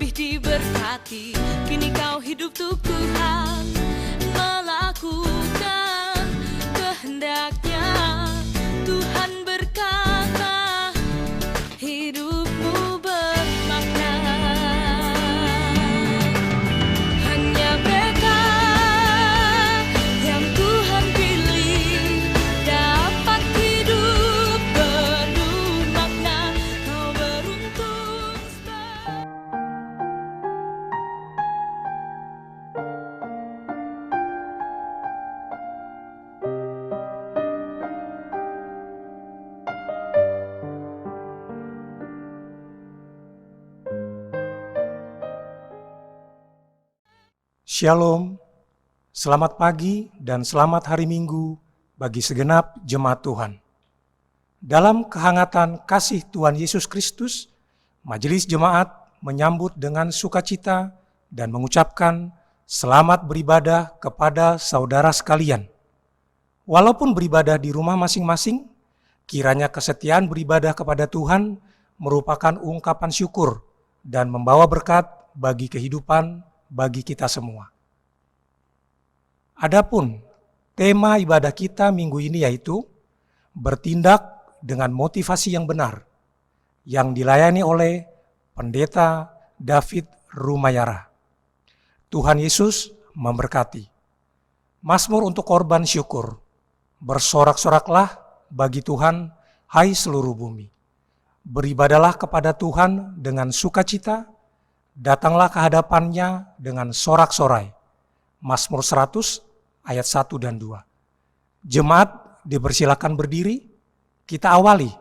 lebih diberkati. Kini kau hidup untuk Tuhan, melakukan kehendak-Nya. Tuhan berkata, hidupmu bermakna. Hanya mereka yang Tuhan pilih dapat hidup penuh makna. Kau beruntung sekali. Shalom, selamat pagi dan selamat hari Minggu bagi segenap jemaat Tuhan. Dalam kehangatan kasih Tuhan Yesus Kristus, Majelis Jemaat menyambut dengan sukacita dan mengucapkan selamat beribadah kepada saudara sekalian. Walaupun beribadah di rumah masing-masing, kiranya kesetiaan beribadah kepada Tuhan merupakan ungkapan syukur dan membawa berkat bagi kehidupan bagi kita semua. Adapun tema ibadah kita minggu ini yaitu bertindak dengan motivasi yang benar, yang dilayani oleh Pendeta David Rumayara. Tuhan Yesus memberkati. Mazmur untuk korban syukur. Bersorak-soraklah bagi Tuhan, hai seluruh bumi. Beribadalah kepada Tuhan dengan sukacita, datanglah ke hadapan-Nya dengan sorak-sorai. Mazmur 100 ayat 1 dan 2. Jemaat dipersilakan berdiri. Kita awali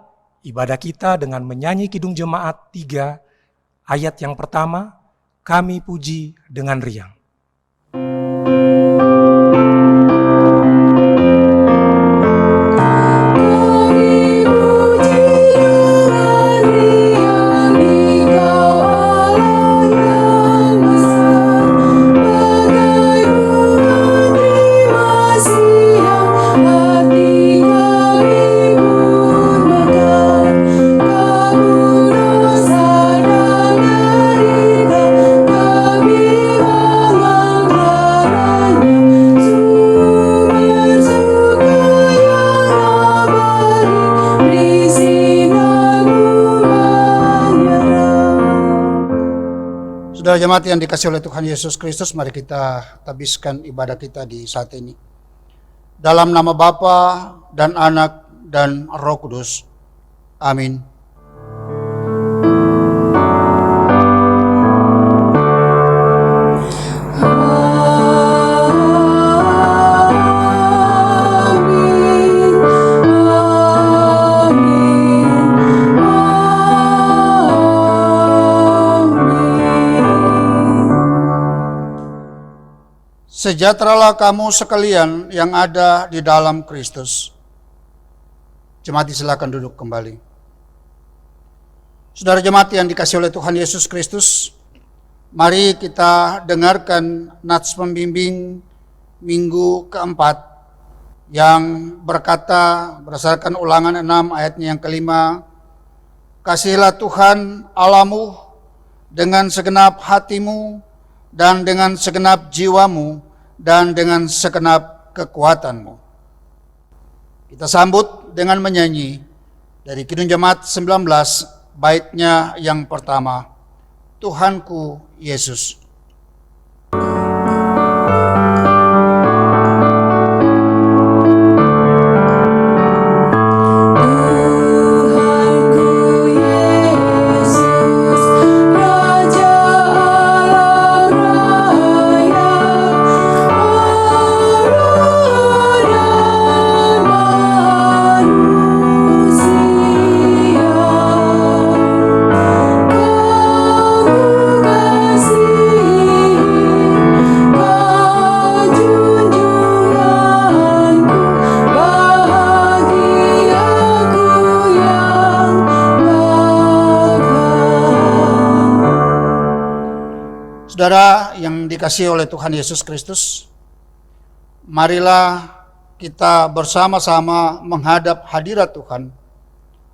ibadah kita dengan menyanyi Kidung Jemaat 3 ayat yang pertama, kami puji dengan riang. Saudara jemaat yang dikasihi oleh Tuhan Yesus Kristus, mari kita habiskan ibadah kita di saat ini. Dalam nama Bapa dan Anak dan Roh Kudus. Amin. Sejahteralah kamu sekalian yang ada di dalam Kristus. Jemaat silakan duduk kembali. Saudara jemaat yang dikasihi oleh Tuhan Yesus Kristus, mari kita dengarkan nats pembimbing minggu keempat yang berkata berdasarkan Ulangan 6 ayatnya yang kelima, kasihilah Tuhan Allahmu dengan segenap hatimu dan dengan segenap jiwamu dan dengan segenap kekuatanmu. Kita sambut dengan menyanyi dari Kidung Jemaat 19 baitnya yang pertama, Tuhanku Yesus. Saudara yang dikasihi oleh Tuhan Yesus Kristus, marilah kita bersama-sama menghadap hadirat Tuhan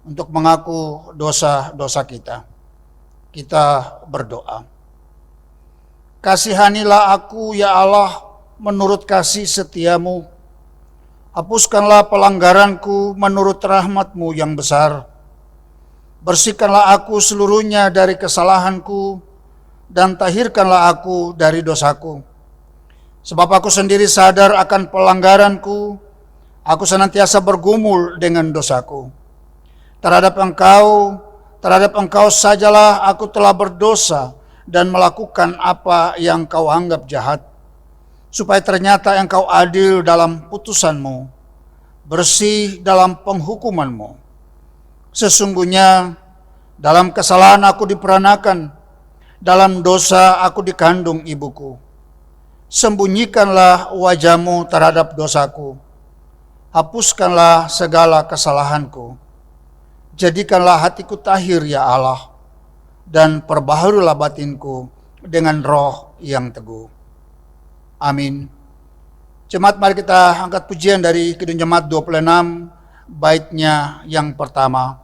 untuk mengaku dosa-dosa kita. Kita berdoa. kasihanilah aku ya Allah menurut kasih setiamu. Hapuskanlah pelanggaranku menurut rahmat-Mu yang besar. Bersihkanlah aku seluruhnya dari kesalahanku, dan tahirkanlah aku dari dosaku. Sebab aku sendiri sadar akan pelanggaranku, aku senantiasa bergumul dengan dosaku. Terhadap engkau sajalah aku telah berdosa dan melakukan apa yang kau anggap jahat. Supaya ternyata engkau adil dalam putusanmu, bersih dalam penghukumanmu. Sesungguhnya dalam kesalahan aku diperanakan, dalam dosa aku dikandung ibuku. Sembunyikanlah wajah-Mu terhadap dosaku, hapuskanlah segala kesalahanku. Jadikanlah hatiku tahir ya Allah, dan perbaharulah batinku dengan roh yang teguh. Amin. Jemaat, mari kita angkat pujian dari Kidung Jemaat 26, baitnya yang pertama.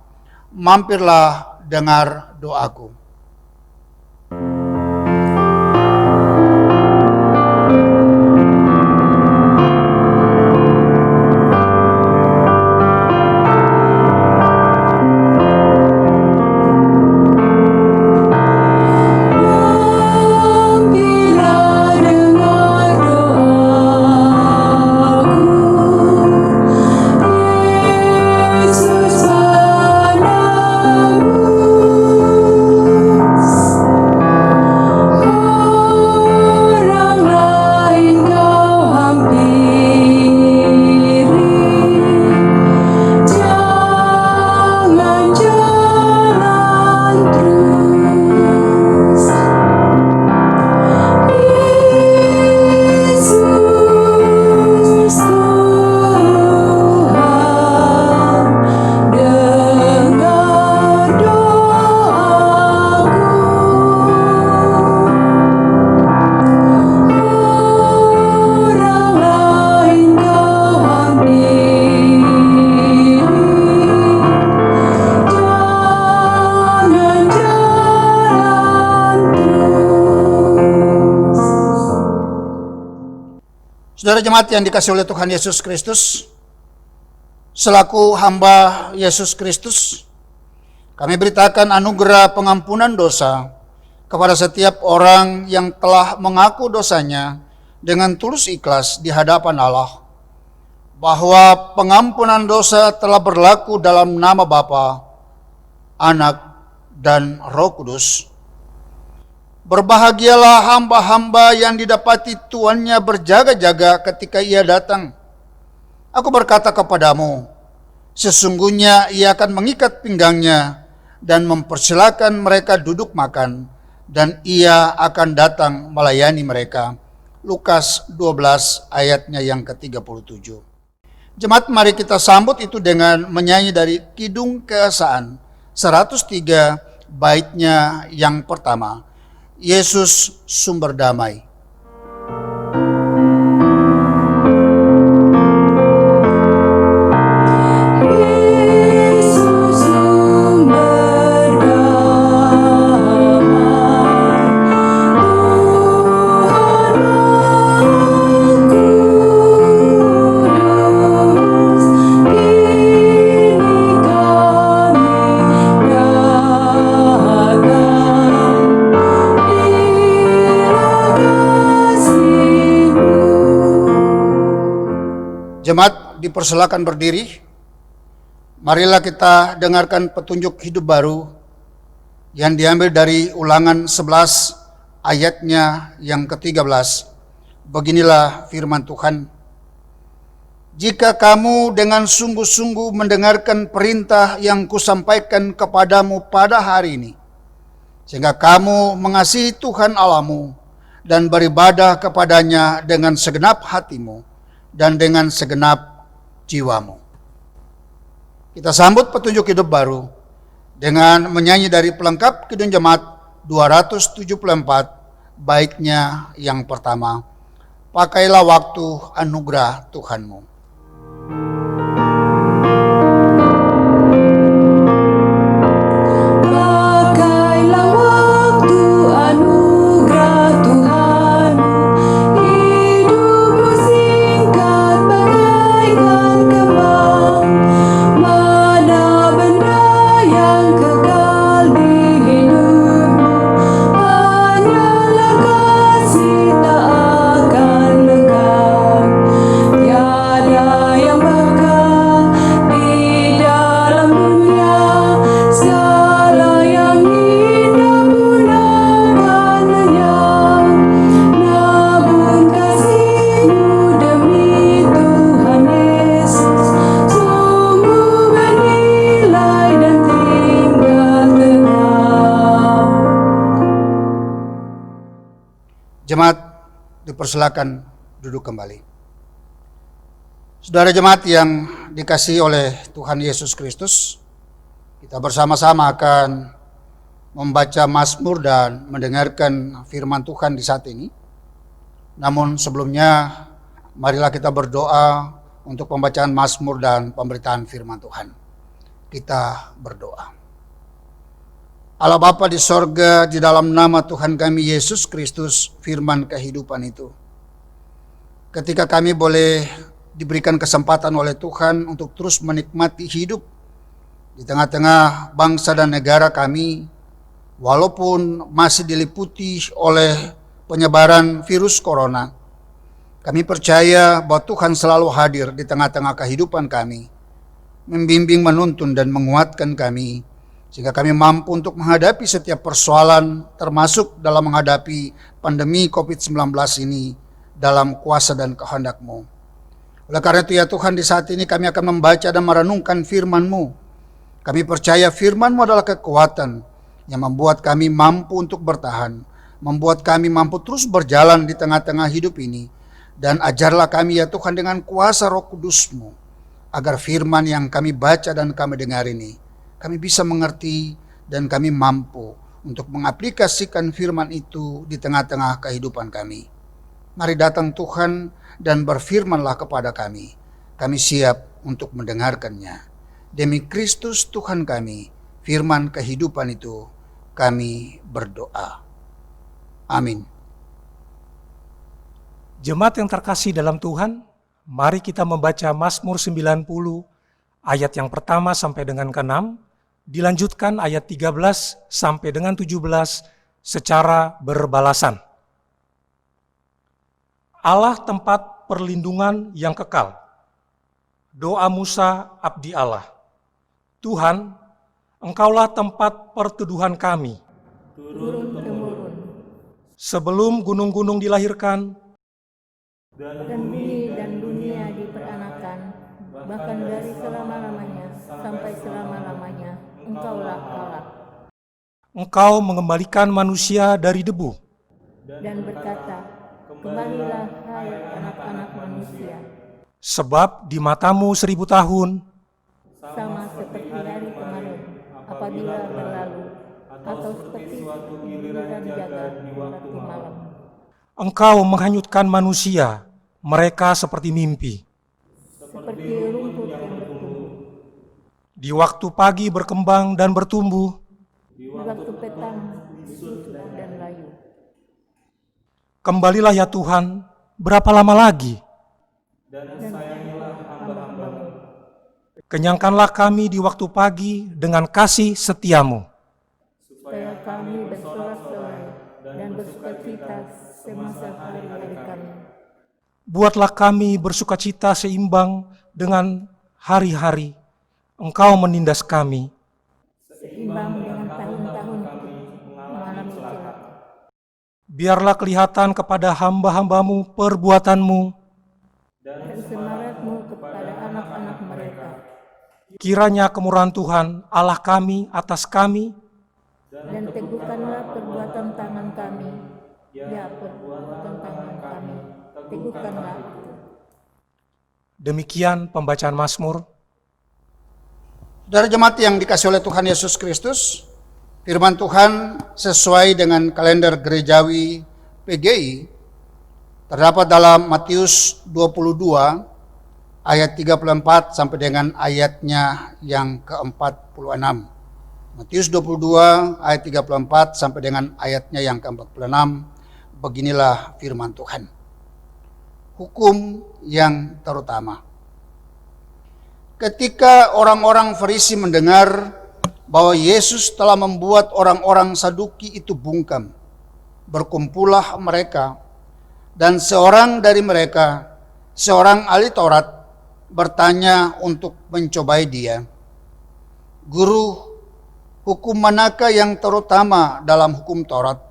Mampirlah dengar doaku. Saudara jemaat yang dikasihi oleh Tuhan Yesus Kristus, selaku hamba Yesus Kristus, kami beritakan anugerah pengampunan dosa kepada setiap orang yang telah mengaku dosanya dengan tulus ikhlas di hadapan Allah, bahwa pengampunan dosa telah berlaku dalam nama Bapa, Anak, dan Roh Kudus. Berbahagialah hamba-hamba yang didapati tuannya berjaga-jaga ketika ia datang. Aku berkata kepadamu, sesungguhnya ia akan mengikat pinggangnya dan mempersilakan mereka duduk makan, dan ia akan datang melayani mereka. Lukas 12 ayatnya yang ke-37. Jemaat, mari kita sambut itu dengan menyanyi dari Kidung Keesaan 103 baitnya yang pertama. Yesus sumber damai. Jemaat dipersilakan berdiri. Marilah kita dengarkan petunjuk hidup baru yang diambil dari Ulangan 11 ayatnya yang ke-13. Beginilah firman Tuhan. Jika kamu dengan sungguh-sungguh mendengarkan perintah yang kusampaikan kepadamu pada hari ini, sehingga kamu mengasihi Tuhan Allahmu dan beribadah kepadanya dengan segenap hatimu dan dengan segenap jiwamu. Kita sambut petunjuk hidup baru dengan menyanyi dari pelengkap Kidung Jemaat 274 baitnya yang pertama. Pakailah waktu anugerah Tuhanmu. Pakailah waktu anugerah Tuhan. Dipersilakan duduk kembali. Saudara jemaat yang dikasihi oleh Tuhan Yesus Kristus, kita bersama-sama akan membaca Mazmur dan mendengarkan firman Tuhan di saat ini. Namun sebelumnya, marilah kita berdoa untuk pembacaan Mazmur dan pemberitaan firman Tuhan. Kita berdoa. Allah Bapa di sorga, di dalam nama Tuhan kami Yesus Kristus, firman kehidupan itu. Ketika kami boleh diberikan kesempatan oleh Tuhan untuk terus menikmati hidup di tengah-tengah bangsa dan negara kami, walaupun masih diliputi oleh penyebaran virus corona, kami percaya bahwa Tuhan selalu hadir di tengah-tengah kehidupan kami, membimbing, menuntun, dan menguatkan kami, sehingga kami mampu untuk menghadapi setiap persoalan, termasuk dalam menghadapi pandemi COVID-19 ini dalam kuasa dan kehendak-Mu. Oleh karena itu ya Tuhan, di saat ini kami akan membaca dan merenungkan firman-Mu. Kami percaya firman-Mu adalah kekuatan yang membuat kami mampu untuk bertahan, membuat kami mampu terus berjalan di tengah-tengah hidup ini. Dan ajarlah kami ya Tuhan dengan kuasa Roh Kudus-Mu, agar firman yang kami baca dan kami dengar ini, kami bisa mengerti dan kami mampu untuk mengaplikasikan firman itu di tengah-tengah kehidupan kami. Mari datang Tuhan dan berfirmanlah kepada kami. Kami siap untuk mendengarkannya. Demi Kristus Tuhan kami, firman kehidupan itu kami berdoa. Amin. Jemaat yang terkasih dalam Tuhan, mari kita membaca Mazmur 90 ayat yang pertama sampai dengan ke-6, dilanjutkan ayat 13 sampai dengan 17 secara berbalasan. Allah tempat perlindungan yang kekal. Doa Musa abdi Allah. Tuhan, Engkaulah tempat perteduhan kami. Turun-temurun, Sebelum gunung-gunung dilahirkan, dan bumi dan dunia diperanakan, bahkan dari selama-lamanya sampai selama-lamanya, Engkaulah Allah. Engkau mengembalikan manusia dari debu. Dan berkata, kembalilah hai anak-anak manusia, Sebab di matamu 1000 tahun, sama seperti hari kemarin, apabila berlalu, atau seperti giliran jaga di waktu malam. Engkau menghanyutkan manusia, mereka seperti mimpi. Seperti rumput yang bertumbuh, Di waktu pagi berkembang dan bertumbuh, di waktu petang disusut dan layu. kembalilah ya Tuhan, berapa lama lagi? Dan sayangilah hamba-Hamba-Mu, Kenyangkanlah kami di waktu pagi dengan kasih setiamu. supaya kami bersorak-sorai dan bersukacita semasa hari-hari kami. Buatlah kami bersukacita seimbang dengan hari-hari. Engkau menindas kami. Seimbang dengan tahun-tahun mengalami celaka. Biarlah kelihatan kepada hamba-Hamba-Mu perbuatan-Mu. Dan semarakmu kepada anak-anak mereka. Kiranya kemurahan Tuhan Allah kami atas kami, Dan teguhkanlah perbuatan tangan kami. Ya, perbuatan tangan kami, teguhkanlah itu. Demikian pembacaan Mazmur. Saudara jemaat yang dikasihi oleh Tuhan Yesus Kristus, firman Tuhan sesuai dengan kalender gerejawi PGI terdapat dalam Matius 22 ayat 34 sampai dengan ayatnya yang ke-46. Matius 22 ayat 34 sampai dengan ayatnya yang ke-46. Beginilah firman Tuhan. Hukum yang terutama. Ketika orang-orang Farisi mendengar bahwa Yesus telah membuat orang-orang Saduki itu bungkam, berkumpullah mereka, dan seorang dari mereka, seorang ahli Taurat, bertanya untuk mencobai dia, "Guru, hukum manakah yang terutama dalam hukum Taurat?"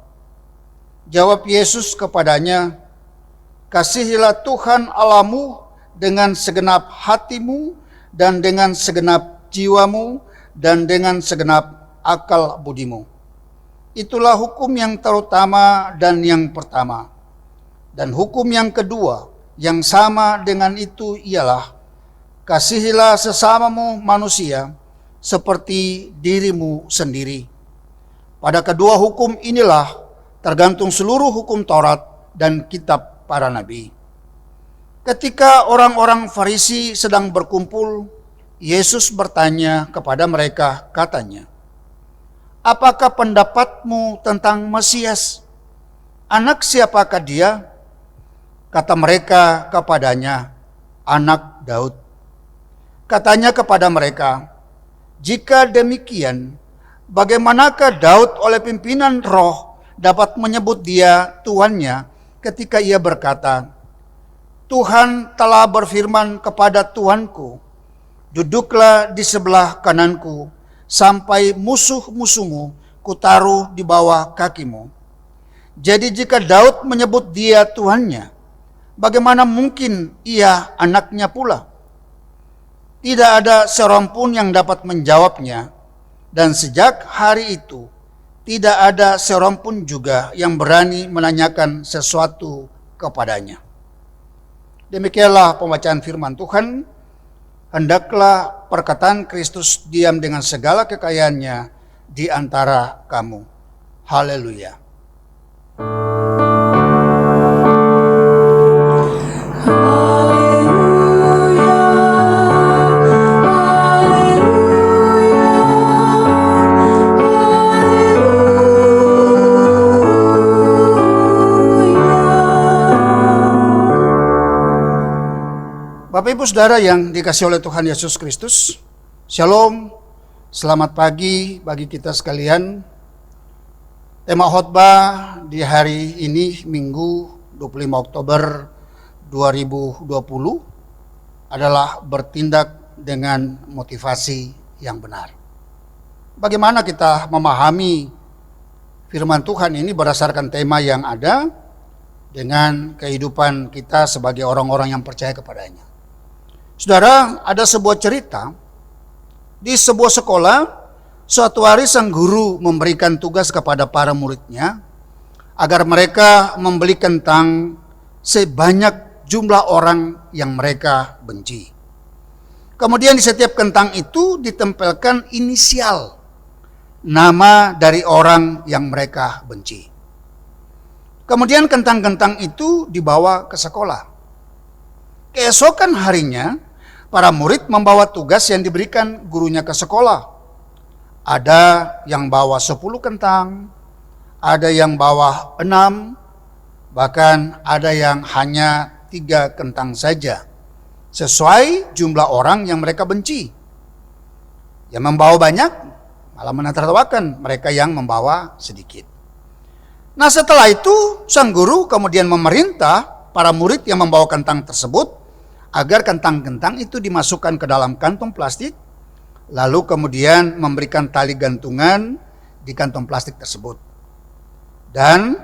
Jawab Yesus kepadanya, "Kasihilah Tuhan Allahmu dengan segenap hatimu dan dengan segenap jiwamu dan dengan segenap akal budimu. Itulah hukum yang terutama dan yang pertama. Dan hukum yang kedua yang sama dengan itu ialah, kasihilah sesamamu manusia seperti dirimu sendiri. Pada kedua hukum inilah tergantung seluruh hukum Taurat dan kitab para nabi. Ketika orang-orang Farisi sedang berkumpul, Yesus bertanya kepada mereka, katanya, "Apakah pendapatmu tentang Mesias? Anak siapakah dia?" Kata mereka kepadanya, "Anak Daud." Katanya kepada mereka, "Jika demikian, bagaimanakah Daud oleh pimpinan roh dapat menyebut dia tuannya ketika ia berkata, 'Tuhan telah berfirman kepada Tuanku, duduklah di sebelah kananku, sampai musuh-musuhmu kutaruh di bawah kakimu.' Jadi jika Daud menyebut dia tuannya, bagaimana mungkin ia anaknya pula?" Tidak ada seorang pun yang dapat menjawabnya, dan sejak hari itu tidak ada seorang pun juga yang berani menanyakan sesuatu kepadanya. Demikianlah pembacaan firman Tuhan. Hendaklah perkataan Kristus diam dengan segala kekayaannya di antara kamu. Haleluya. Bapak Ibu Saudara yang dikasihi oleh Tuhan Yesus Kristus, Shalom, selamat pagi bagi kita sekalian. Tema khotbah di hari ini Minggu 25 Oktober 2020 adalah bertindak dengan motivasi yang benar. Bagaimana kita memahami firman Tuhan ini berdasarkan tema yang ada dengan kehidupan kita sebagai orang-orang yang percaya kepadanya. Saudara, ada sebuah cerita di sebuah sekolah. Suatu hari sang guru memberikan tugas kepada para muridnya agar mereka membeli kentang sebanyak jumlah orang yang mereka benci. Kemudian di setiap kentang itu ditempelkan inisial nama dari orang yang mereka benci. Kemudian kentang-kentang itu dibawa ke sekolah. Keesokan harinya, para murid membawa tugas yang diberikan gurunya ke sekolah. Ada yang bawa 10 kentang, ada yang bawa 6, bahkan ada yang hanya 3 kentang saja, sesuai jumlah orang yang mereka benci. Yang membawa banyak malah menertawakan mereka yang membawa sedikit. Nah, setelah itu sang guru kemudian memerintah para murid yang membawa kentang tersebut agar kentang-kentang itu dimasukkan ke dalam kantong plastik, lalu kemudian memberikan tali gantungan di kantong plastik tersebut. Dan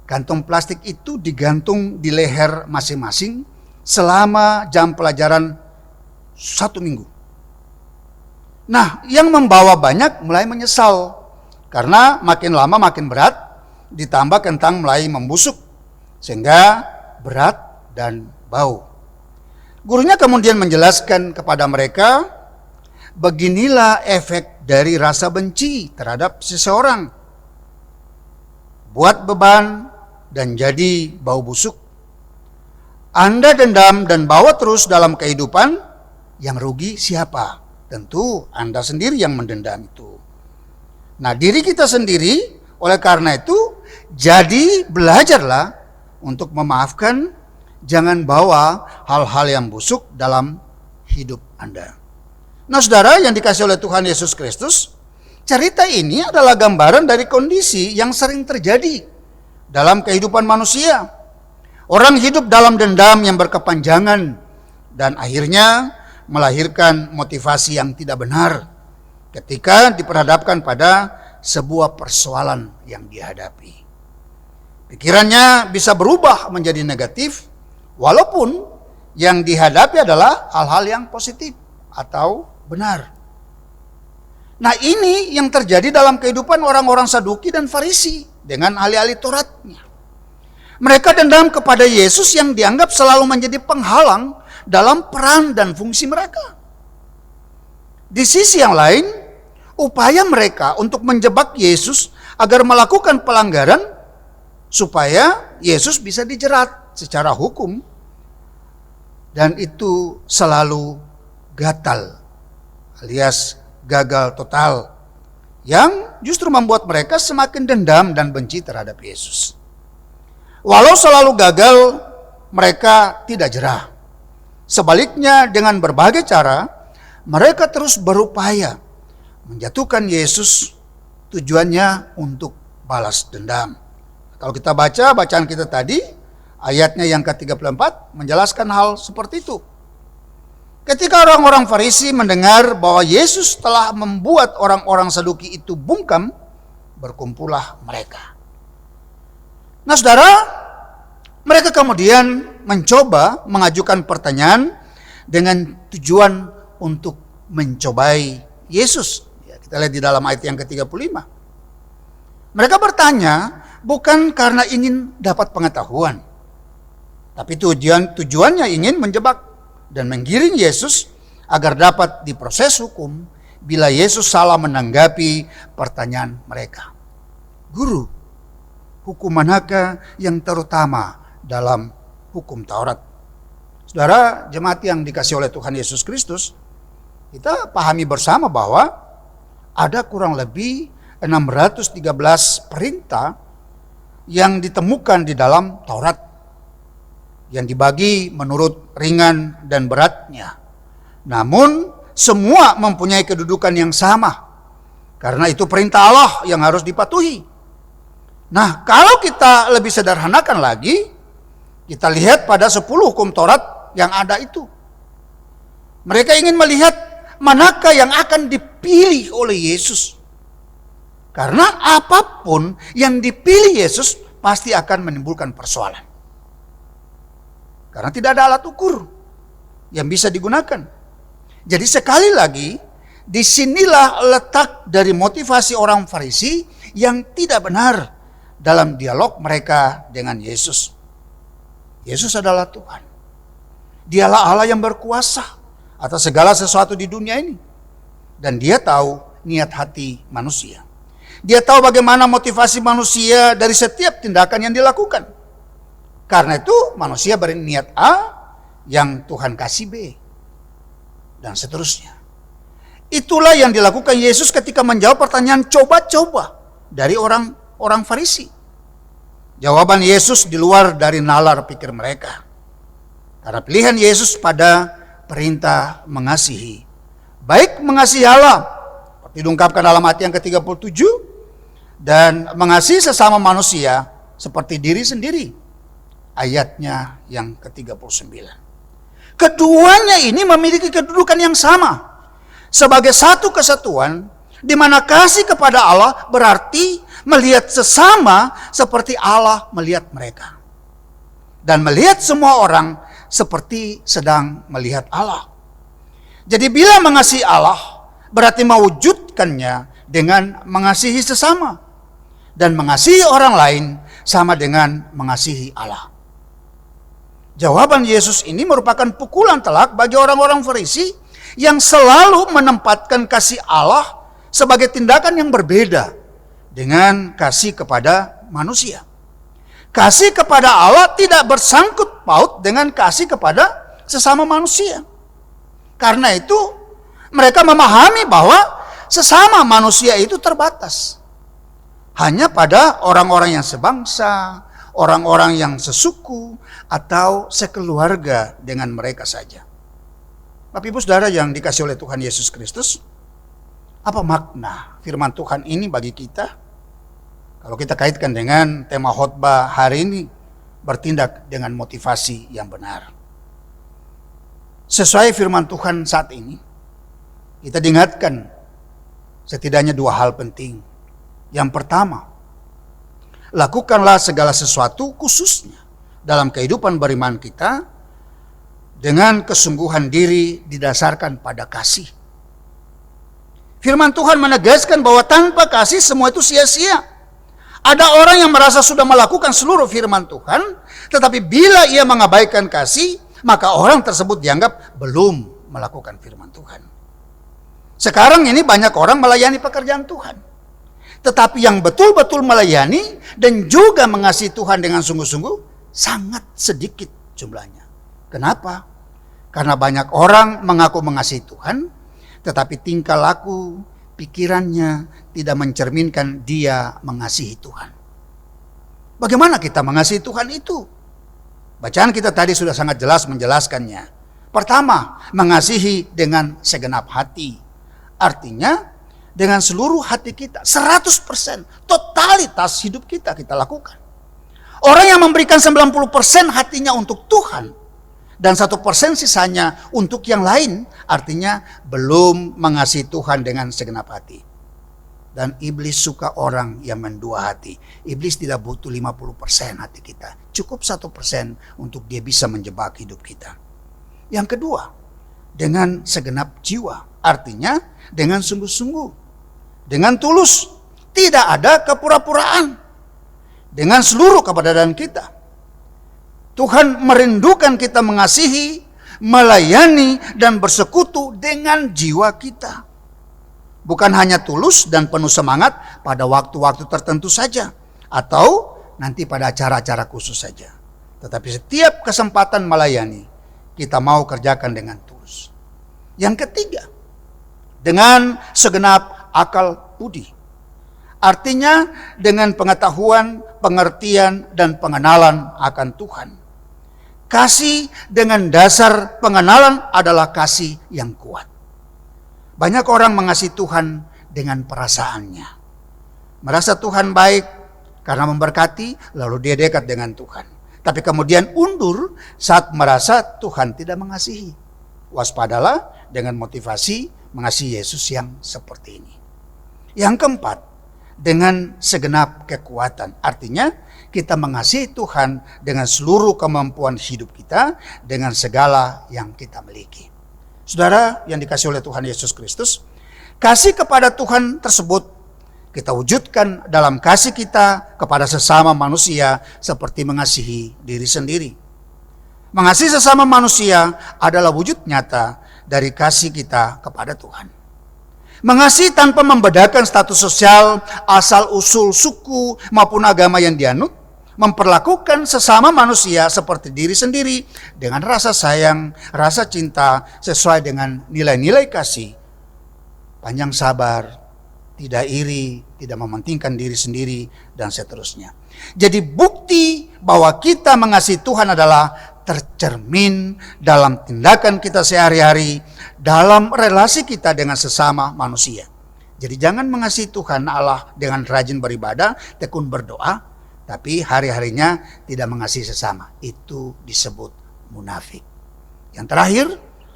kantong plastik itu digantung di leher masing-masing selama jam pelajaran 1 minggu. Nah, yang membawa banyak mulai menyesal karena makin lama makin berat, ditambah kentang mulai membusuk sehingga berat dan bau. Gurunya kemudian menjelaskan kepada mereka, beginilah efek dari rasa benci terhadap seseorang. Buat beban dan jadi bau busuk. Anda dendam dan bawa terus dalam kehidupan, yang rugi siapa? Tentu Anda sendiri yang mendendam itu. Nah, diri kita sendiri, oleh karena itu, jadi belajarlah untuk memaafkan. Jangan bawa hal-hal yang busuk dalam hidup Anda. Nah, saudara yang dikasihi oleh Tuhan Yesus Kristus, cerita ini adalah gambaran dari kondisi yang sering terjadi dalam kehidupan manusia. Orang hidup dalam dendam yang berkepanjangan dan akhirnya melahirkan motivasi yang tidak benar ketika diperhadapkan pada sebuah persoalan yang dihadapi. Pikirannya bisa berubah menjadi negatif, walaupun yang dihadapi adalah hal-hal yang positif atau benar. Nah, ini yang terjadi dalam kehidupan orang-orang Saduki dan Farisi dengan ahli-ahli Tauratnya. Mereka dendam kepada Yesus yang dianggap selalu menjadi penghalang dalam peran dan fungsi mereka. Di sisi yang lain, upaya mereka untuk menjebak Yesus agar melakukan pelanggaran supaya Yesus bisa dijerat secara hukum, dan itu selalu gatal alias gagal total, yang justru membuat mereka semakin dendam dan benci terhadap Yesus. Walau selalu gagal, mereka tidak jerah. Sebaliknya, dengan berbagai cara, mereka terus berupaya menjatuhkan Yesus, tujuannya untuk balas dendam. Kalau kita baca bacaan kita tadi, ayatnya yang ke-34 menjelaskan hal seperti itu. Ketika orang-orang Farisi mendengar bahwa Yesus telah membuat orang-orang Saduki itu bungkam, berkumpullah mereka. Nah saudara, mereka kemudian mencoba mengajukan pertanyaan dengan tujuan untuk mencobai Yesus. Ya, kita lihat di dalam ayat yang ke-35. Mereka bertanya bukan karena ingin dapat pengetahuan, tapi tujuannya ingin menjebak dan menggiring Yesus agar dapat diproses hukum bila Yesus salah menanggapi pertanyaan mereka. Guru, hukum manakah yang terutama dalam hukum Taurat? Saudara jemaat yang dikasih oleh Tuhan Yesus Kristus, kita pahami bersama bahwa ada kurang lebih 613 perintah yang ditemukan di dalam Taurat, yang dibagi menurut ringan dan beratnya. Namun semua mempunyai kedudukan yang sama, karena itu perintah Allah yang harus dipatuhi. Nah, kalau kita lebih sederhanakan lagi, kita lihat pada 10 hukum Taurat yang ada itu. Mereka ingin melihat manakah yang akan dipilih oleh Yesus. Karena apapun yang dipilih Yesus pasti akan menimbulkan persoalan. Karena tidak ada alat ukur yang bisa digunakan. Jadi sekali lagi, disinilah letak dari motivasi orang Farisi yang tidak benar dalam dialog mereka dengan Yesus. Yesus adalah Tuhan. Dialah Allah yang berkuasa atas segala sesuatu di dunia ini. Dan dia tahu niat hati manusia. Dia tahu bagaimana motivasi manusia dari setiap tindakan yang dilakukan. Karena itu manusia berniat A yang Tuhan kasih B. Dan seterusnya. Itulah yang dilakukan Yesus ketika menjawab pertanyaan coba-coba dari orang Farisi. Jawaban Yesus di luar dari nalar pikir mereka. Karena pilihan Yesus pada perintah mengasihi. Baik mengasihi Allah, seperti diungkapkan dalam ayat yang ke-37, dan mengasihi sesama manusia seperti diri sendiri. Ayatnya yang ke-39. Keduanya ini memiliki kedudukan yang sama. Sebagai satu kesatuan, di mana kasih kepada Allah berarti melihat sesama seperti Allah melihat mereka. Dan melihat semua orang seperti sedang melihat Allah. Jadi bila mengasihi Allah, berarti mewujudkannya dengan mengasihi sesama. Dan mengasihi orang lain sama dengan mengasihi Allah. Jawaban Yesus ini merupakan pukulan telak bagi orang-orang Farisi yang selalu menempatkan kasih Allah sebagai tindakan yang berbeda dengan kasih kepada manusia. Kasih kepada Allah tidak bersangkut paut dengan kasih kepada sesama manusia. Karena itu mereka memahami bahwa sesama manusia itu terbatas. Hanya pada orang-orang yang sebangsa, orang-orang yang sesuku, atau sekeluarga dengan mereka saja. Bapak Ibu Saudara yang dikasih oleh Tuhan Yesus Kristus, apa makna firman Tuhan ini bagi kita? Kalau kita kaitkan dengan tema khotbah hari ini, bertindak dengan motivasi yang benar. Sesuai firman Tuhan saat ini, kita diingatkan setidaknya 2 hal penting. Yang pertama, lakukanlah segala sesuatu khususnya dalam kehidupan beriman kita dengan kesungguhan diri didasarkan pada kasih. Firman Tuhan menegaskan bahwa tanpa kasih semua itu sia-sia. Ada orang yang merasa sudah melakukan seluruh firman Tuhan, tetapi bila ia mengabaikan kasih, maka orang tersebut dianggap belum melakukan firman Tuhan. Sekarang ini banyak orang melayani pekerjaan Tuhan, tetapi yang betul-betul melayani dan juga mengasihi Tuhan dengan sungguh-sungguh sangat sedikit jumlahnya. Kenapa? Karena banyak orang mengaku mengasihi Tuhan, tetapi tingkah laku, pikirannya tidak mencerminkan dia mengasihi Tuhan. Bagaimana kita mengasihi Tuhan itu? Bacaan kita tadi sudah sangat jelas menjelaskannya. Pertama, mengasihi dengan segenap hati. Artinya, dengan seluruh hati kita, 100%, totalitas hidup kita lakukan. Orang yang memberikan 90% hatinya untuk Tuhan, dan 1% sisanya untuk yang lain, artinya belum mengasihi Tuhan dengan segenap hati. Dan iblis suka orang yang mendua hati. Iblis tidak butuh 50% hati kita. Cukup 1% untuk dia bisa menjebak hidup kita. Yang kedua, dengan segenap jiwa. Artinya dengan sungguh-sungguh. Dengan tulus. Tidak ada kepura-puraan. Dengan seluruh keberadaan kita. Tuhan merindukan kita mengasihi, melayani, dan bersekutu dengan jiwa kita. Bukan hanya tulus dan penuh semangat pada waktu-waktu tertentu saja, atau nanti pada acara-acara khusus saja. Tetapi setiap kesempatan melayani, kita mau kerjakan dengan tulus. Yang ketiga, dengan segenap akal budi. Artinya dengan pengetahuan, pengertian, dan pengenalan akan Tuhan. Kasih dengan dasar pengenalan adalah kasih yang kuat. Banyak orang mengasihi Tuhan dengan perasaannya. Merasa Tuhan baik karena memberkati, lalu dia dekat dengan Tuhan. Tapi kemudian undur saat merasa Tuhan tidak mengasihi. Waspadalah dengan motivasi mengasihi Yesus yang seperti ini. Yang keempat, dengan segenap kekuatan. Artinya kita mengasihi Tuhan dengan seluruh kemampuan hidup kita, dengan segala yang kita miliki. Saudara yang dikasihi oleh Tuhan Yesus Kristus, kasih kepada Tuhan tersebut kita wujudkan dalam kasih kita kepada sesama manusia seperti mengasihi diri sendiri. Mengasihi sesama manusia adalah wujud nyata dari kasih kita kepada Tuhan. Mengasihi tanpa membedakan status sosial, asal-usul, suku, maupun agama yang dianut, memperlakukan sesama manusia seperti diri sendiri dengan rasa sayang, rasa cinta sesuai dengan nilai-nilai kasih, panjang sabar, tidak iri, tidak mementingkan diri sendiri, dan seterusnya. Jadi bukti bahwa kita mengasihi Tuhan adalah tercermin dalam tindakan kita sehari-hari, dalam relasi kita dengan sesama manusia. Jadi jangan mengasihi Tuhan Allah dengan rajin beribadah, tekun berdoa, tapi hari-harinya tidak mengasihi sesama. Itu disebut munafik. Yang terakhir,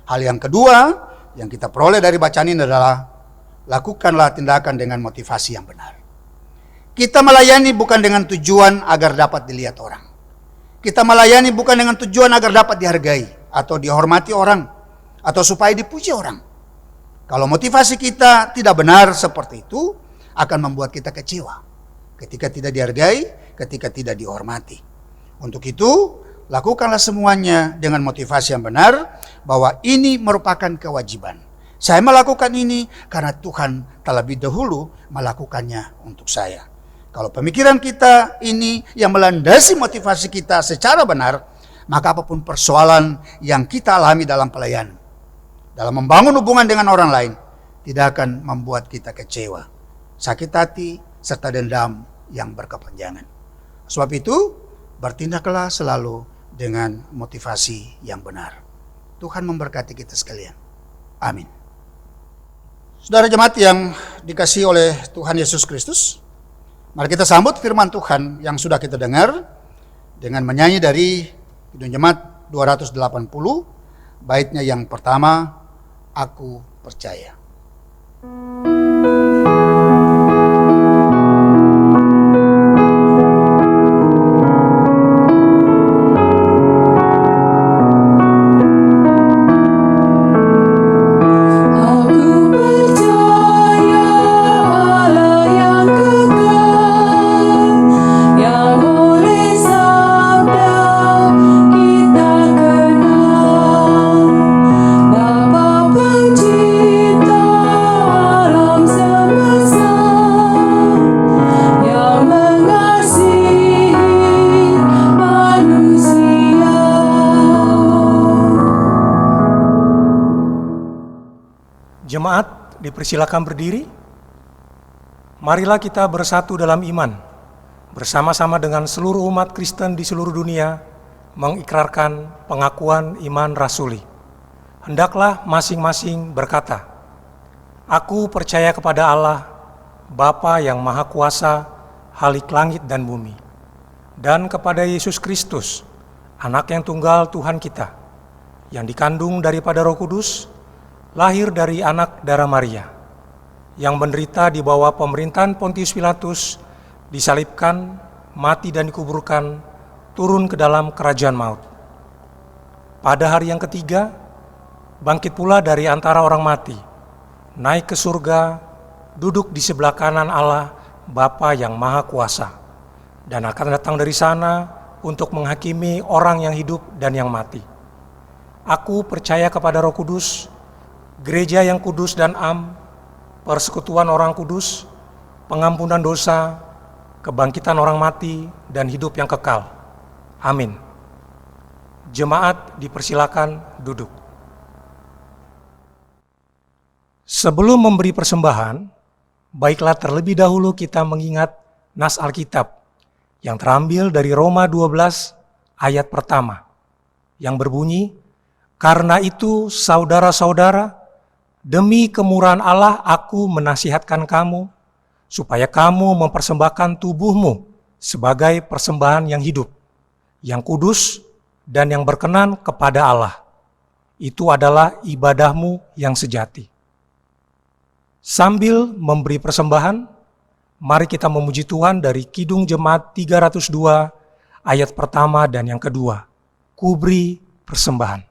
hal yang kedua yang kita peroleh dari bacaan ini adalah lakukanlah tindakan dengan motivasi yang benar. Kita melayani bukan dengan tujuan agar dapat dilihat orang. Kita melayani bukan dengan tujuan agar dapat dihargai atau dihormati orang atau supaya dipuji orang. Kalau motivasi kita tidak benar seperti itu, akan membuat kita kecewa ketika tidak dihargai, ketika tidak dihormati. Untuk itu, lakukanlah semuanya dengan motivasi yang benar, bahwa ini merupakan kewajiban. Saya melakukan ini karena Tuhan terlebih dahulu melakukannya untuk saya. Kalau pemikiran kita ini yang melandasi motivasi kita secara benar, maka apapun persoalan yang kita alami dalam pelayanan, dalam membangun hubungan dengan orang lain, tidak akan membuat kita kecewa, sakit hati, serta dendam yang berkepanjangan. Sebab itu, bertindaklah selalu dengan motivasi yang benar. Tuhan memberkati kita sekalian. Amin. Saudara jemaat yang dikasihi oleh Tuhan Yesus Kristus, mari kita sambut firman Tuhan yang sudah kita dengar dengan menyanyi dari Kidung Jemaat 280, baitnya yang pertama, Aku Percaya. Aku percaya Allah yang kekal dipersilakan berdiri. Marilah kita bersatu dalam iman, bersama-sama dengan seluruh umat Kristen di seluruh dunia, mengikrarkan pengakuan iman rasuli. Hendaklah masing-masing berkata, "Aku percaya kepada Allah, Bapa yang Maha Kuasa, Khalik langit dan bumi, dan kepada Yesus Kristus, Anak yang tunggal Tuhan kita, yang dikandung daripada Roh Kudus, lahir dari anak darah Maria, yang menderita di bawah pemerintahan Pontius Pilatus, disalibkan, mati dan dikuburkan, turun ke dalam kerajaan maut. Pada hari yang ketiga, bangkit pula dari antara orang mati, naik ke surga, duduk di sebelah kanan Allah, Bapa yang Maha Kuasa, dan akan datang dari sana untuk menghakimi orang yang hidup dan yang mati. Aku percaya kepada Roh Kudus, gereja yang kudus dan am, persekutuan orang kudus, pengampunan dosa, kebangkitan orang mati, dan hidup yang kekal. Amin." Jemaat dipersilakan duduk. Sebelum memberi persembahan, baiklah terlebih dahulu kita mengingat nas Alkitab yang terambil dari Roma 12 ayat pertama yang berbunyi, "Karena itu saudara-saudara, demi kemurahan Allah aku menasihatkan kamu, supaya kamu mempersembahkan tubuhmu sebagai persembahan yang hidup, yang kudus, dan yang berkenan kepada Allah. Itu adalah ibadahmu yang sejati." Sambil memberi persembahan, mari kita memuji Tuhan dari Kidung Jemaat 302 ayat pertama dan yang kedua. Kuberi persembahan.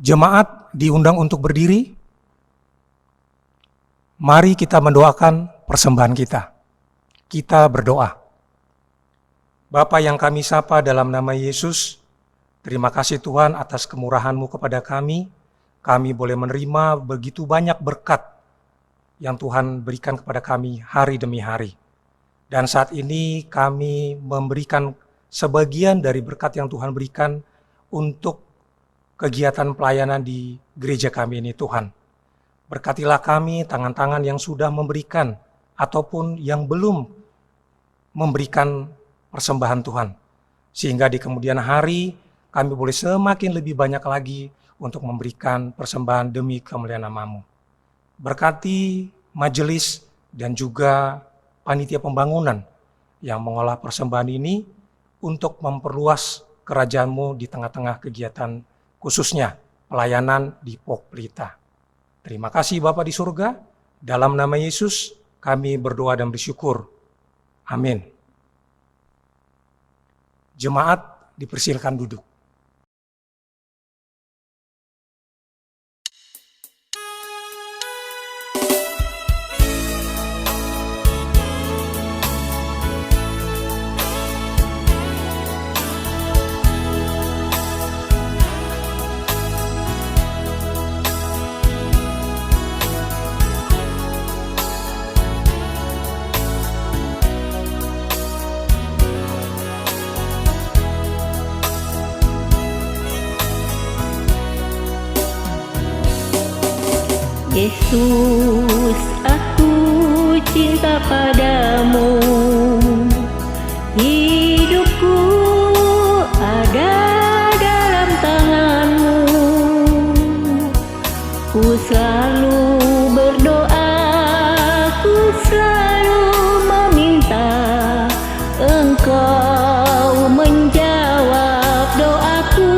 Jemaat diundang untuk berdiri. Mari kita mendoakan persembahan kita. Kita berdoa. Bapa yang kami sapa dalam nama Yesus, terima kasih Tuhan atas kemurahan-Mu kepada kami. Kami boleh menerima begitu banyak berkat yang Tuhan berikan kepada kami hari demi hari. Dan saat ini kami memberikan sebagian dari berkat yang Tuhan berikan untuk kegiatan pelayanan di gereja kami ini, Tuhan. Berkatilah kami, tangan-tangan yang sudah memberikan ataupun yang belum memberikan persembahan Tuhan. Sehingga di kemudian hari kami boleh semakin lebih banyak lagi untuk memberikan persembahan demi kemuliaan nama-Mu. Berkati majelis dan juga panitia pembangunan yang mengolah persembahan ini untuk memperluas kerajaan-Mu di tengah-tengah kegiatan khususnya pelayanan di Pok Pelita. Terima kasih Bapa di surga, dalam nama Yesus kami berdoa dan bersyukur. Amin. Jemaat dipersilakan duduk. Yesus, aku cinta padamu. Hidupku ada dalam tangan-Mu. Ku selalu berdoa, ku selalu meminta Engkau menjawab doaku.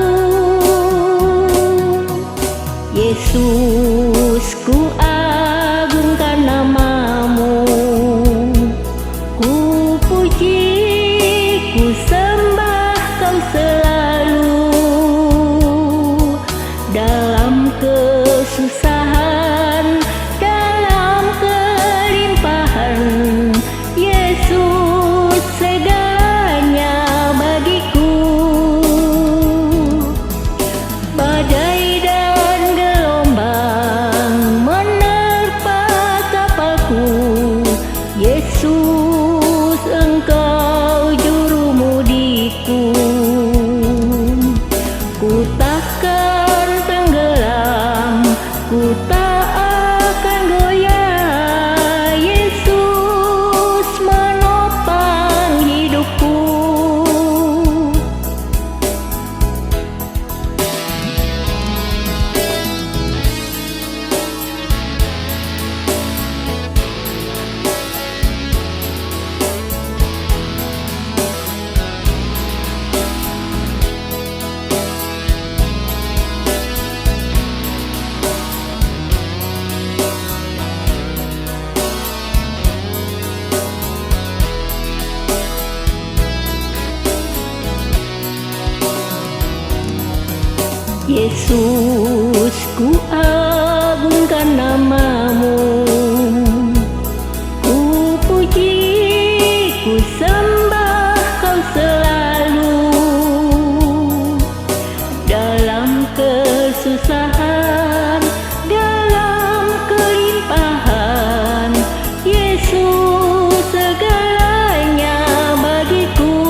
Yesus, ku agungkan namamu, ku puji, ku sembah kau selalu. Dalam kesusahan, dalam kelimpahan, Yesus segalanya bagiku.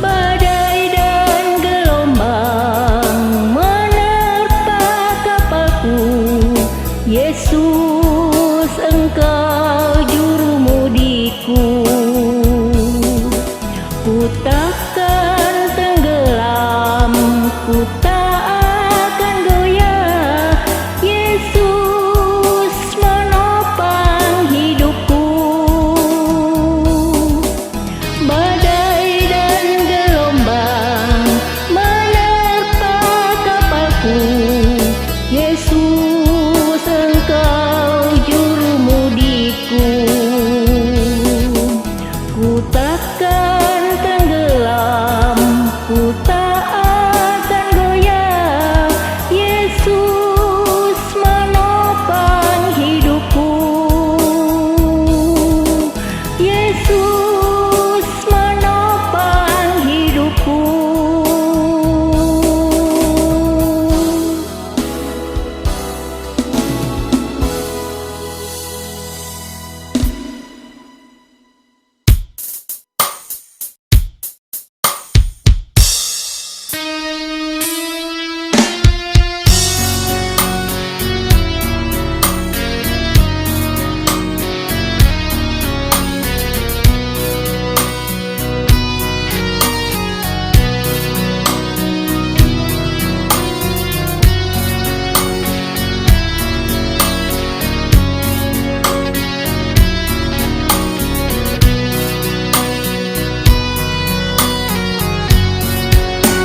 Badai dan gelombang menerpa kapalku, Yesus engkau jurumudiku. Ku takkan tenggelam, ku tak akan goyah, Yesus menopang hidupku. Badai dan gelombang menerpa kapalku, Yesus engkau jurumudiku. Ku takkan tenggelam, ku tak akan goyah, Yesus menopang hidupku. Yesus menopang hidupku.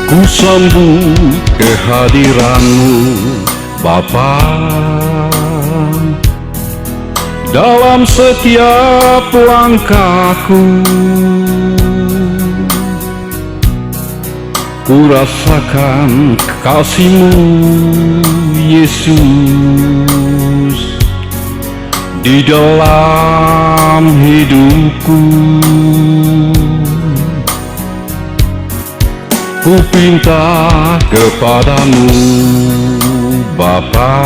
Ku sambut kehadiranmu Bapa, dalam setiap langkahku. Ku rasakan kasih-Mu Yesus di dalam hidupku. Ku pinta kepadamu Bapa,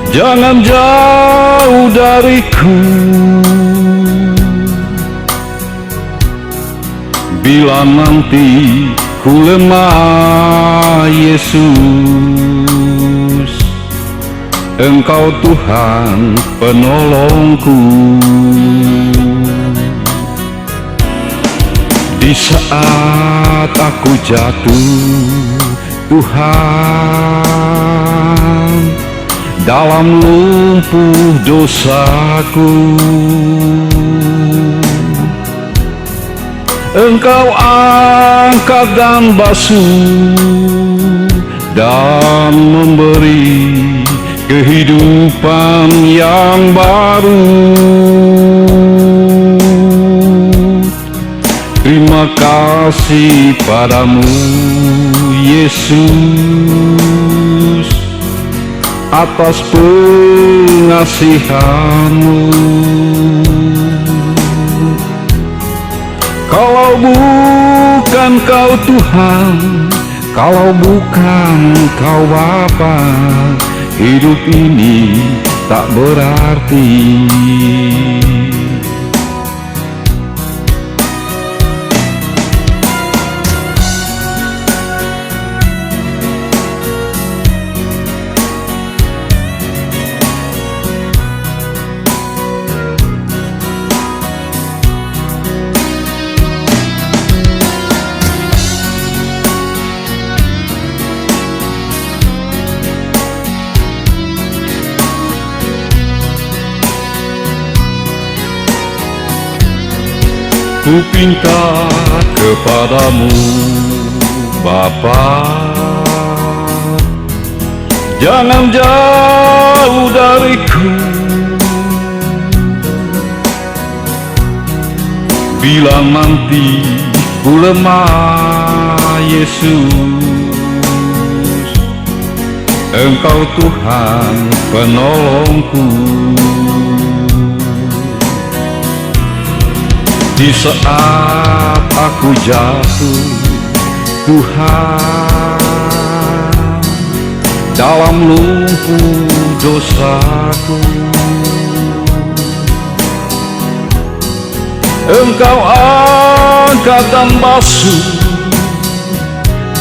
jangan jauh dariku. Bila nanti ku lemah Yesus, Engkau Tuhan penolongku. Di saat aku jatuh, Tuhan, dalam lumpuh dosaku, Engkau angkat dan basuh dan memberi kehidupan yang baru. Terima kasih padamu Yesus atas pengasihan-Mu. Kalau bukan Kau Tuhan, kalau bukan Kau Bapa, hidup ini tak berarti. Ku pinta kepadamu Bapa, jangan jauh dariku. Bila nanti ku lemah Yesus, Engkau Tuhan penolongku. Di saat aku jatuh, Tuhan, dalam lumpur dosaku, Engkau angkat dan basuh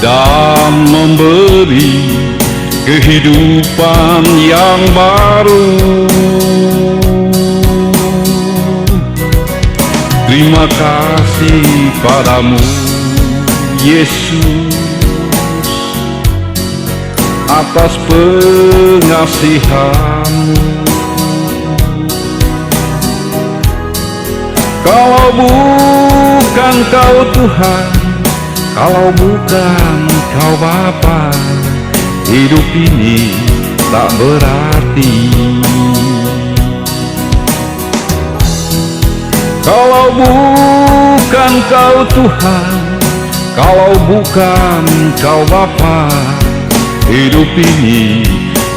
dan memberi kehidupan yang baru. Terima kasih padamu Yesus atas pengasihan-Mu. Kalau bukan Kau Tuhan, kalau bukan Kau Bapa, hidup ini tak berarti. Kalau bukan Kau Tuhan, kalau bukan Kau Bapa, hidup ini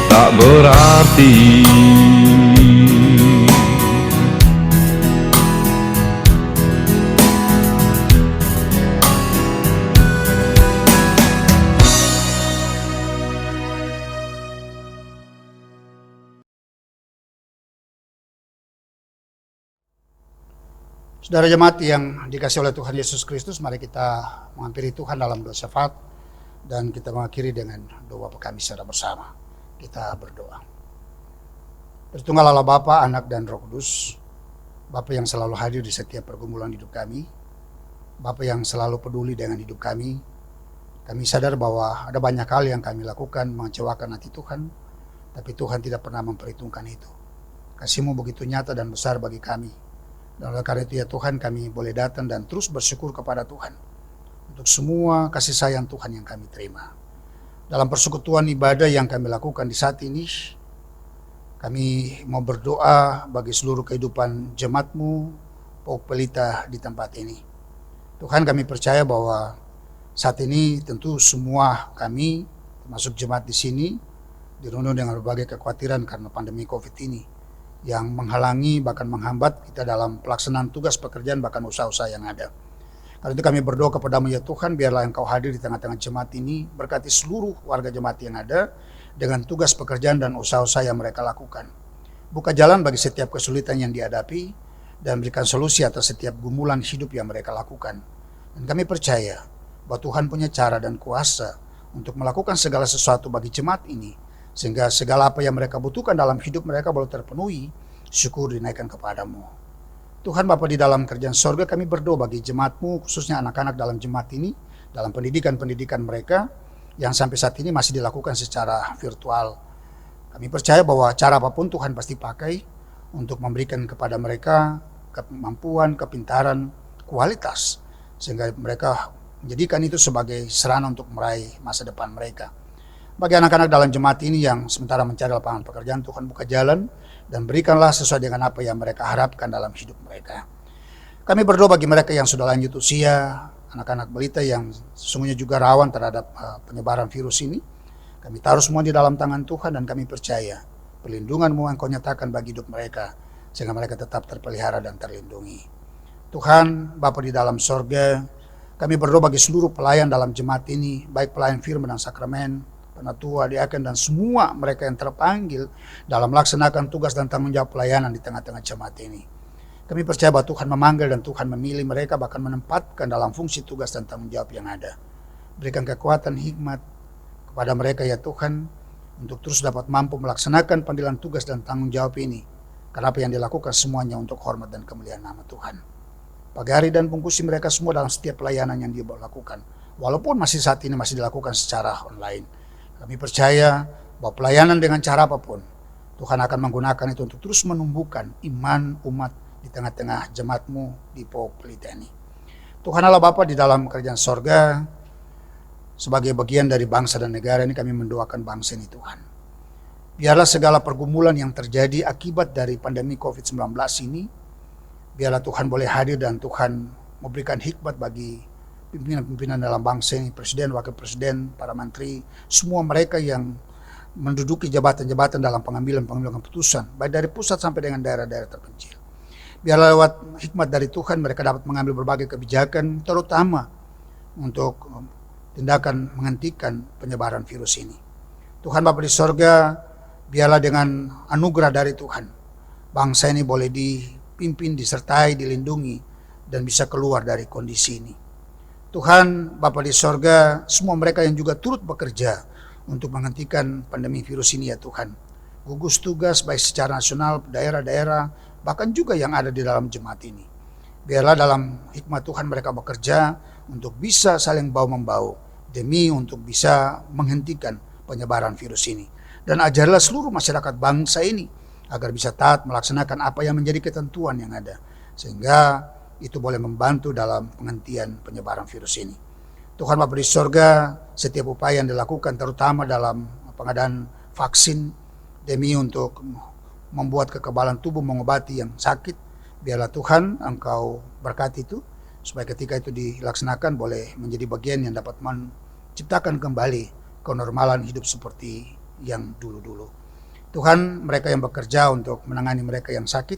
tak berarti. Saudara jemaat yang dikasih oleh Tuhan Yesus Kristus, mari kita menghampiri Tuhan dalam doa syafaat dan kita mengakhiri dengan doa kami secara bersama. Kita berdoa. Tritunggal Allah Bapa, Anak dan Roh Kudus, Bapa yang selalu hadir di setiap pergumulan hidup kami, Bapa yang selalu peduli dengan hidup kami. Kami sadar bahwa ada banyak hal yang kami lakukan mengecewakan hati Tuhan, tapi Tuhan tidak pernah memperhitungkan itu. Kasih-Mu begitu nyata dan besar bagi kami. Dan oleh karena itu ya Tuhan, kami boleh datang dan terus bersyukur kepada Tuhan untuk semua kasih sayang Tuhan yang kami terima. Dalam persekutuan ibadah yang kami lakukan di saat ini, kami mau berdoa bagi seluruh kehidupan jemaat-Mu, Pok Pelita di tempat ini. Tuhan, kami percaya bahwa saat ini tentu semua kami, termasuk jemaat di sini, dirundung dengan berbagai kekhawatiran karena pandemi COVID ini, yang menghalangi bahkan menghambat kita dalam pelaksanaan tugas pekerjaan bahkan usaha-usaha yang ada. Karena itu kami berdoa kepada-Mu ya Tuhan, biarlah Engkau hadir di tengah-tengah jemaat ini, berkati seluruh warga jemaat yang ada dengan tugas pekerjaan dan usaha-usaha yang mereka lakukan. Buka jalan bagi setiap kesulitan yang dihadapi dan berikan solusi atas setiap gumulan hidup yang mereka lakukan. Dan kami percaya bahwa Tuhan punya cara dan kuasa untuk melakukan segala sesuatu bagi jemaat ini, sehingga segala apa yang mereka butuhkan dalam hidup mereka boleh terpenuhi, syukur dinaikkan kepada-Mu. Tuhan Bapa di dalam kerajaan sorga, kami berdoa bagi jemaat-Mu, khususnya anak-anak dalam jemaat ini, dalam pendidikan-pendidikan mereka, yang sampai saat ini masih dilakukan secara virtual. Kami percaya bahwa cara apapun Tuhan pasti pakai untuk memberikan kepada mereka kemampuan, kepintaran, kualitas, sehingga mereka menjadikan itu sebagai sarana untuk meraih masa depan mereka. Bagi anak-anak dalam jemaat ini yang sementara mencari lapangan pekerjaan, Tuhan buka jalan dan berikanlah sesuai dengan apa yang mereka harapkan dalam hidup mereka. Kami berdoa bagi mereka yang sudah lanjut usia, anak-anak balita yang sesungguhnya juga rawan terhadap penyebaran virus ini. Kami taruh semua di dalam tangan Tuhan dan kami percaya perlindungan-Mu Engkau nyatakan bagi hidup mereka, sehingga mereka tetap terpelihara dan terlindungi. Tuhan, Bapa di dalam sorga, kami berdoa bagi seluruh pelayan dalam jemaat ini, baik pelayan firman dan sakramen, penatua, diaken, dan semua mereka yang terpanggil dalam melaksanakan tugas dan tanggung jawab pelayanan di tengah-tengah jemaat ini. Kami percaya bahwa Tuhan memanggil dan Tuhan memilih mereka, bahkan menempatkan dalam fungsi tugas dan tanggung jawab yang ada. Berikan kekuatan, hikmat kepada mereka ya Tuhan, untuk terus dapat mampu melaksanakan panggilan tugas dan tanggung jawab ini. Karena apa yang dilakukan semuanya untuk hormat dan kemuliaan nama Tuhan. Pagi hari dan bungkusi mereka semua dalam setiap pelayanan yang dia lakukan. Walaupun masih saat ini masih dilakukan secara online. Kami percaya bahwa pelayanan dengan cara apapun, Tuhan akan menggunakan itu untuk terus menumbuhkan iman umat di tengah-tengah jemaat-Mu di Pok Pelita ini. Tuhan Allah Bapa di dalam kerajaan sorga, sebagai bagian dari bangsa dan negara ini kami mendoakan bangsa ini Tuhan. Biarlah segala pergumulan yang terjadi akibat dari pandemi COVID-19 ini, biarlah Tuhan boleh hadir dan Tuhan memberikan hikmat bagi pimpinan-pimpinan dalam bangsa ini, presiden, wakil presiden, para menteri, semua mereka yang menduduki jabatan-jabatan dalam pengambilan keputusan, baik dari pusat sampai dengan daerah-daerah terpencil. Biarlah lewat hikmat dari Tuhan mereka dapat mengambil berbagai kebijakan, terutama untuk tindakan menghentikan penyebaran virus ini. Tuhan Bapa di sorga, biarlah dengan anugerah dari Tuhan, bangsa ini boleh dipimpin, disertai, dilindungi, dan bisa keluar dari kondisi ini. Tuhan Bapa di sorga, semua mereka yang juga turut bekerja untuk menghentikan pandemi virus ini ya Tuhan. Gugus tugas baik secara nasional, daerah-daerah, bahkan juga yang ada di dalam jemaat ini. Biarlah dalam hikmat Tuhan mereka bekerja untuk bisa saling bahu-membahu demi untuk bisa menghentikan penyebaran virus ini. Dan ajarlah seluruh masyarakat bangsa ini agar bisa taat melaksanakan apa yang menjadi ketentuan yang ada, sehingga itu boleh membantu dalam penghentian penyebaran virus ini. Tuhan Bapa di sorga, setiap upaya yang dilakukan terutama dalam pengadaan vaksin demi untuk membuat kekebalan tubuh, mengobati yang sakit, biarlah Tuhan Engkau berkati itu, supaya ketika itu dilaksanakan boleh menjadi bagian yang dapat menciptakan kembali kenormalan hidup seperti yang dulu-dulu. Tuhan, mereka yang bekerja untuk menangani mereka yang sakit,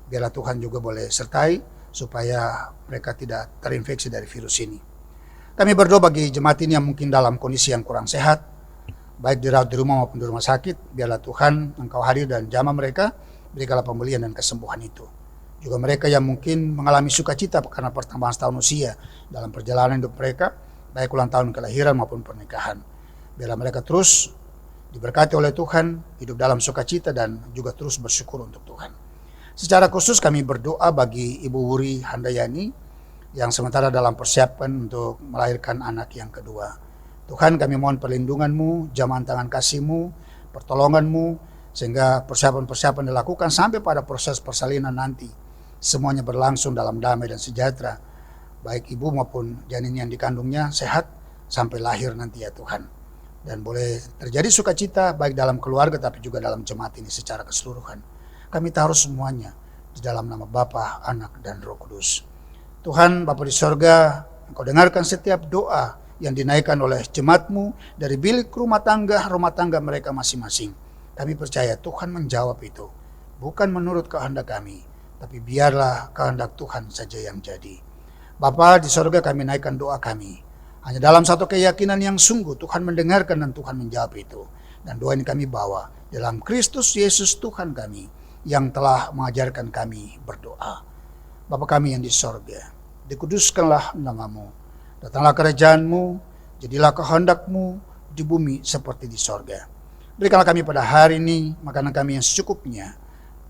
biarlah Tuhan juga boleh sertai supaya mereka tidak terinfeksi dari virus ini. Kami berdoa bagi jemaat ini yang mungkin dalam kondisi yang kurang sehat, baik dirawat di rumah maupun di rumah sakit, biarlah Tuhan Engkau hadir dan jamah mereka, berikanlah pemulihan dan kesembuhan itu. Juga mereka yang mungkin mengalami sukacita karena pertambahan tahun usia dalam perjalanan hidup mereka, baik ulang tahun kelahiran maupun pernikahan, biarlah mereka terus diberkati oleh Tuhan, hidup dalam sukacita dan juga terus bersyukur untuk Tuhan. Secara khusus kami berdoa bagi Ibu Wuri Handayani yang sementara dalam persiapan untuk melahirkan anak yang kedua. Tuhan, kami mohon perlindungan-Mu, jamahan tangan kasih-Mu, pertolongan-Mu, sehingga persiapan-persiapan dilakukan sampai pada proses persalinan nanti. Semuanya berlangsung dalam damai dan sejahtera, baik ibu maupun janin yang dikandungnya sehat sampai lahir nanti ya Tuhan. Dan boleh terjadi sukacita baik dalam keluarga tapi juga dalam jemaat ini secara keseluruhan. Kami taruh semuanya di dalam nama Bapa, Anak, dan Roh Kudus. Tuhan Bapa di sorga, Engkau dengarkan setiap doa yang dinaikkan oleh jemaat-Mu dari bilik rumah tangga mereka masing-masing. Kami percaya Tuhan menjawab itu, bukan menurut kehendak kami, tapi biarlah kehendak Tuhan saja yang jadi. Bapa di sorga, kami naikkan doa kami hanya dalam satu keyakinan yang sungguh Tuhan mendengarkan dan Tuhan menjawab itu. Dan doa ini kami bawa dalam Kristus Yesus Tuhan kami yang telah mengajarkan kami berdoa. Bapa kami yang di sorga, dikuduskanlah nama-Mu, datanglah kerajaan-Mu, jadilah kehendak-Mu di bumi seperti di sorga. Berikanlah kami pada hari ini makanan kami yang secukupnya,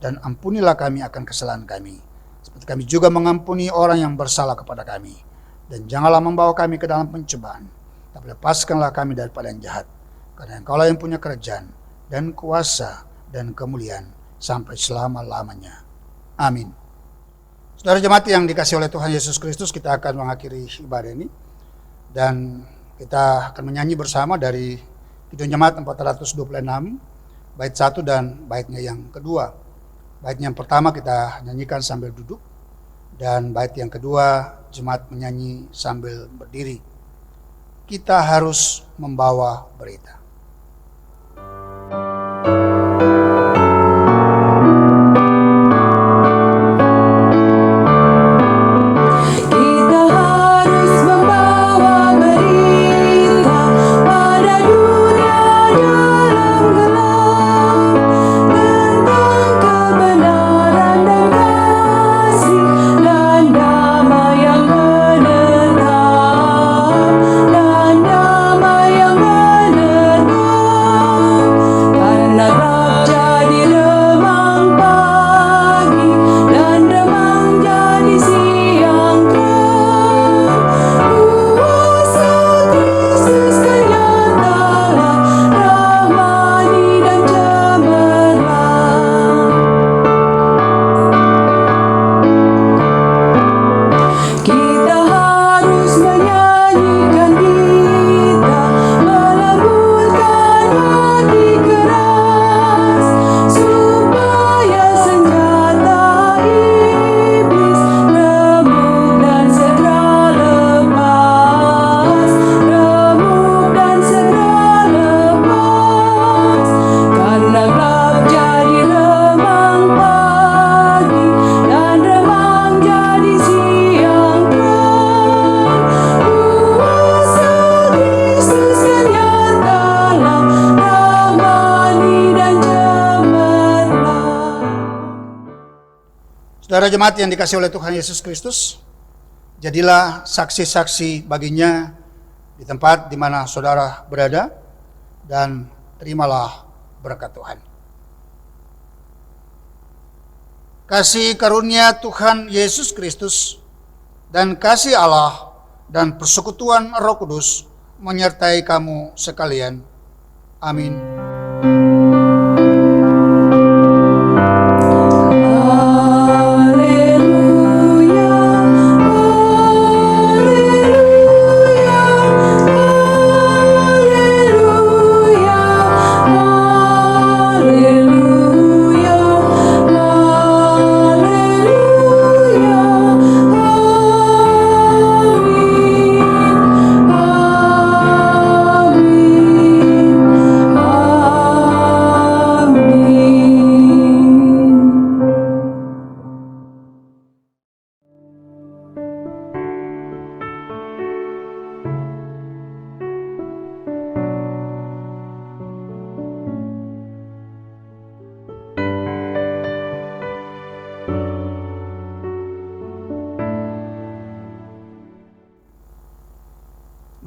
dan ampunilah kami akan kesalahan kami, seperti kami juga mengampuni orang yang bersalah kepada kami. Dan janganlah membawa kami ke dalam pencobaan, tapi lepaskanlah kami daripada yang jahat, karena Engkaulah yang punya kerajaan dan kuasa dan kemuliaan sampai selama-lamanya. Amin. Saudara jemaat yang dikasih oleh Tuhan Yesus Kristus, kita akan mengakhiri ibadah ini dan kita akan menyanyi bersama dari Kidung Jemaat 426 bait 1 dan baitnya yang kedua. Baitnya yang pertama kita nyanyikan sambil duduk, dan bait yang kedua jemaat menyanyi sambil berdiri. Kita harus membawa berita. Dan damai yang menetap Saudara jemaat yang dikasihi oleh Tuhan Yesus Kristus, jadilah saksi-saksi baginya di tempat di mana saudara berada, dan terimalah berkat Tuhan. Kasih karunia Tuhan Yesus Kristus dan kasih Allah dan persekutuan Roh Kudus menyertai kamu sekalian. Amin.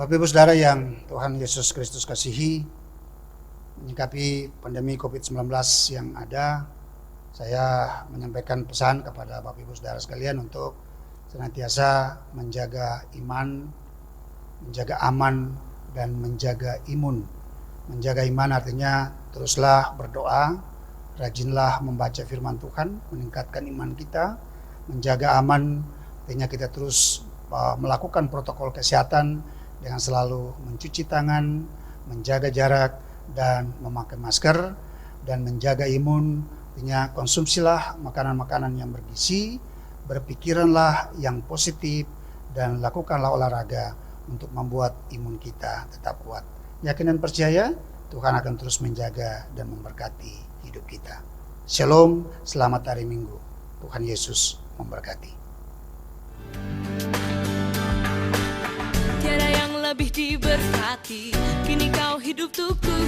Bapak Ibu Saudara yang Tuhan Yesus Kristus kasihi, menyikapi pandemi COVID-19 yang ada, saya menyampaikan pesan kepada Bapak Ibu Saudara sekalian untuk senantiasa menjaga iman, menjaga aman, dan menjaga imun. Menjaga iman artinya teruslah berdoa, rajinlah membaca firman Tuhan, meningkatkan iman kita. Menjaga aman artinya kita terus melakukan protokol kesehatan dengan selalu mencuci tangan, menjaga jarak, dan memakai masker. Dan menjaga imun artinya konsumsilah makanan-makanan yang bergizi, berpikiranlah yang positif, dan lakukanlah olahraga untuk membuat imun kita tetap kuat. Yakin dan percaya Tuhan akan terus menjaga dan memberkati hidup kita. Shalom, selamat hari Minggu. Tuhan Yesus memberkati. Tiada yang lebih diberkati, kini kau hidup untuk